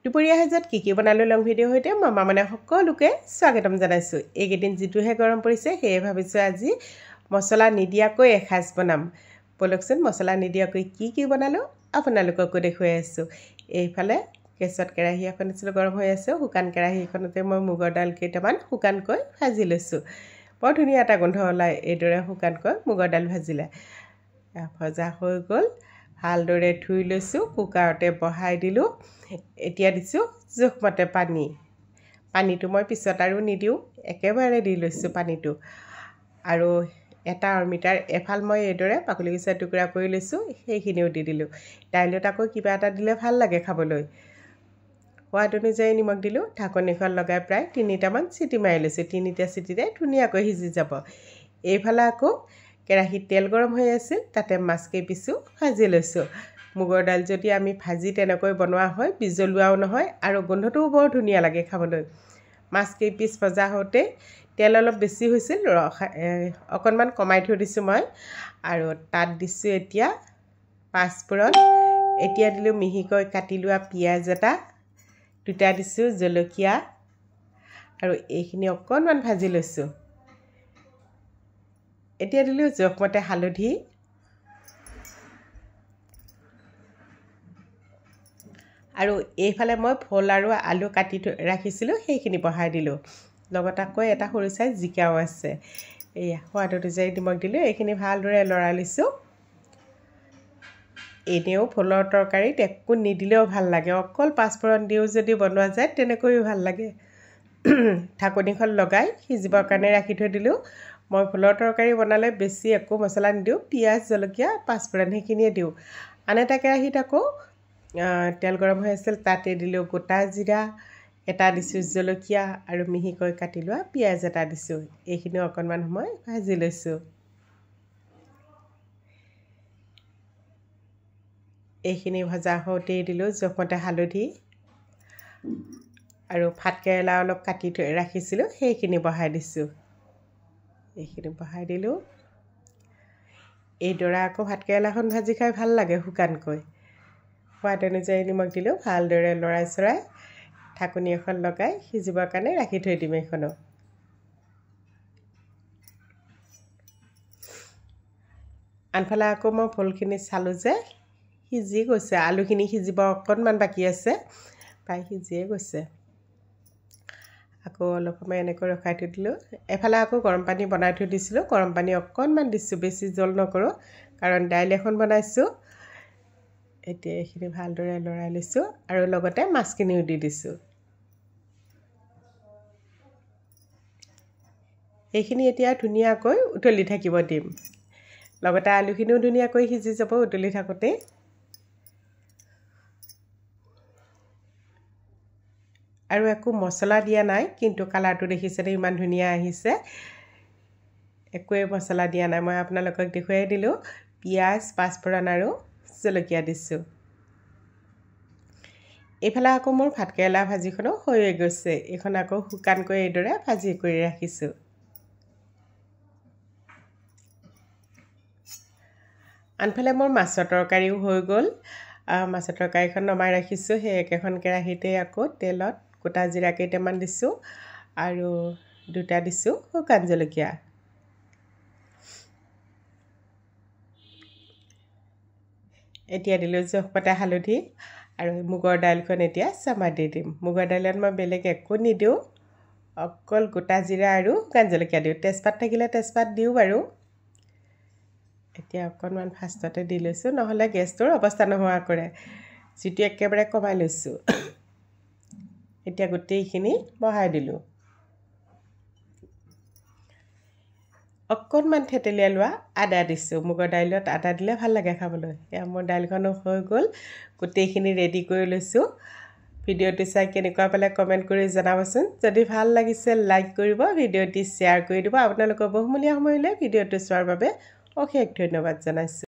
দুপৰীয়া সাজত কি বনালো লং ভিডিঅ' হৈতে মামা মানে সকলোকে স্বাগতম জনাইছোঁ। এইকেইদিন যিটোহে গৰম পৰিছে সেয়ে ভাবিছোঁ আজি মছলা নিদিয়াকৈ এসাজ বনাম। বলকচোন মছলা নিদিয়াকৈ কি বনালোঁ আপোনালোককো দেখুৱাই আছোঁ। এইফালে গেছত কেৰাহী এখন দিছিলোঁ, গৰম হৈ আছে। শুকান কেৰাহীখনতে মই মুগৰ দাইল কেইটামান শুকানকৈ ভাজি লৈছোঁ। বৰ ধুনীয়া এটা গোন্ধ ওলায় এইদৰে শুকানকৈ মুগৰ দাইল ভাজিলে। ভজা হৈ গ'ল, ভালদৰে ধুই লৈছোঁ, কুকাৰতে বহাই দিলোঁ। এতিয়া দিছোঁ জোখমতে পানীটো মই পিছত আৰু নিদিওঁ, একেবাৰে দি লৈছোঁ পানীটো। আৰু এটা অমিতাৰ এফাল মই এইদৰে বাকলি গুচাই টুকুৰা কৰি লৈছোঁ, সেইখিনিও দি দিলোঁ। দাইলত আকৌ কিবা এটা দিলে ভাল লাগে খাবলৈ। সোৱাদ অনুযায়ী নিমখ দিলোঁ। ঢাকনিখন লগাই প্ৰায় 3টামান চিটি মাৰি লৈছোঁ। 3টা চিটিতে ধুনীয়াকৈ সিজি যাব। এইফালে আকৌ কেৰাহীত তেল গৰম হৈ আছিল, তাতে মাছ কেইপিচো ভাজি লৈছোঁ। মুগৰ দাইল যদি আমি ভাজি তেনেকৈ বনোৱা হয় বিজলুৱাও নহয় আৰু গোন্ধটোও বৰ ধুনীয়া লাগে খাবলৈ। মাছ কেইপিচ ভজা হওঁতে তেল অলপ বেছি হৈছিল, অকণমান কমাই থৈ দিছোঁ মই। আৰু তাত দিছোঁ এতিয়া পাঁচফোৰণ। এতিয়া দিলোঁ মিহিকৈ কাটি লোৱা পিঁয়াজ এটা, 2টা দিছোঁ জলকীয়া, আৰু এইখিনি অকণমান ভাজি লৈছোঁ। এতিয়া দিলোঁ জোখমতে হালধি, আৰু এইফালে মই ভোল আৰু আলু কাটি ৰাখিছিলোঁ, সেইখিনি বহাই দিলোঁ। লগত আকৌ এটা সৰু চাইজ জিকাও আছে। এয়া সোৱাদ অনুযায়ী নিমখ দিলোঁ। এইখিনি ভালদৰে লৰাই লৈছোঁ। এনেও ভোলৰ তৰকাৰীত একো নিদিলেও ভাল লাগে, অকল পাঁচফোৰণ দিও যদি বনোৱা যায় তেনেকৈও ভাল লাগে। ঢাকনিখন লগাই সিজিবৰ কাৰণে ৰাখি থৈ দিলোঁ। মই ভোলৰ তৰকাৰী বনালে বেছি একো মছলা নিদিওঁ, পিঁয়াজ জলকীয়া পাঁচফোৰণ সেইখিনিয়ে দিওঁ। আন এটা কেৰাহীত আকৌ তেল গৰম হৈ আছিল, তাতে দিলোঁ গোটা জিৰা এটা, দিছোঁ জলকীয়া আৰু মিহিকৈ কাটি লোৱা পিঁয়াজ এটা দিছোঁ। এইখিনিও অকণমান সময় ভাজি লৈছোঁ। এইখিনি ভজা হওঁতেই দিলোঁ জোখমতে হালধি, আৰু ভাতকেৰেলা অলপ কাটি থৈ ৰাখিছিলোঁ, সেইখিনি বহাই দিছোঁ। এইখিনি বহাই দিলোঁ। এইদৰে আকৌ ভাতকেৰেলাখন ভাজি খাই ভাল লাগে শুকানকৈ। সোৱাদ অনুযায়ী নিমখ দিলোঁ। ভালদৰে লৰাই চৰাই ঢাকনি এখন লগাই সিজিবৰ কাৰণে ৰাখি থৈ দিম। এইখনো আনফালে আকৌ মই ভোলখিনি চালোঁ যে সিজি গৈছে, আলুখিনি সিজিব অকণমান বাকী আছে, প্ৰায় সিজিয়ে গৈছে। আকৌ অলপ সময় এনেকৈ ৰখাই থৈ দিলোঁ। এফালে আকৌ গৰম পানী বনাই থৈ দিছিলোঁ, গৰম পানী অকণমান দিছোঁ, বেছি জল নকৰোঁ কাৰণ দাইল এখন বনাইছোঁ। এতিয়া এইখিনি ভালদৰে লৰাই লৈছোঁ আৰু লগতে মাছখিনিও দি দিছোঁ। এইখিনি এতিয়া ধুনীয়াকৈ উতলি থাকিব দিম। লগতে আলুখিনিও ধুনীয়াকৈ সিজি যাব উতলি থাকোঁতে। আৰু একো মছলা দিয়া নাই, কিন্তু কালাৰটো দেখিছেনে ইমান ধুনীয়া আহিছে। একোৱে মছলা দিয়া নাই, মই আপোনালোকক দেখুৱাই দিলোঁ। পিঁয়াজ পাঁচফোৰণ আৰু জলকীয়া দিছোঁ। এইফালে আকৌ মোৰ ভাতকেৰেলা ভাজিখনো হৈ গৈছে। এইখন আকৌ শুকানকৈ এইদৰে ভাজি কৰি ৰাখিছোঁ। আনফালে মোৰ মাছৰ তৰকাৰীও হৈ গ'ল। মাছৰ তৰকাৰীখন নমাই ৰাখিছোঁ। সেই একেখন কেৰাহীতে আকৌ তেলত গোটা জিৰা কেইটামান দিছোঁ আৰু 2টা দিছোঁ শুকান জলকীয়া। এতিয়া দিলোঁ জোখমতে হালধি, আৰু মুগৰ দাইলখন এতিয়া চামাৰ দি দিম। মুগৰ দাইলত মই বেলেগ একো নিদিওঁ, অকল গোটা জিৰা আৰু শুকান জলকীয়া দিওঁ। তেজপাত থাকিলে তেজপাত দিওঁ বাৰু। এতিয়া অকণমান ফাষ্টতে দি লৈছোঁ, নহ'লে গেছটোৰ অৱস্থা নোহোৱা কৰে। যিটো একেবাৰে কমাই লৈছোঁ। এতিয়া গোটেইখিনি বহাই দিলোঁ। অকণমান থেতেলিয়াই লোৱা আদা দিছোঁ। মুগৰ দাইলত আদা দিলে ভাল লাগে খাবলৈ। এয়া মোৰ দাইলখনো হৈ গ'ল, গোটেইখিনি ৰেডি কৰি লৈছোঁ। ভিডিঅ'টো চাই কেনেকুৱা পালে কমেণ্ট কৰি জনাবচোন। যদি ভাল লাগিছে লাইক কৰিব, ভিডিঅ'টি শ্বেয়াৰ কৰি দিব। আপোনালোকৰ বহুমূলীয়া সময় লৈ ভিডিঅ'টো চোৱাৰ বাবে অশেষ ধন্যবাদ জনাইছোঁ।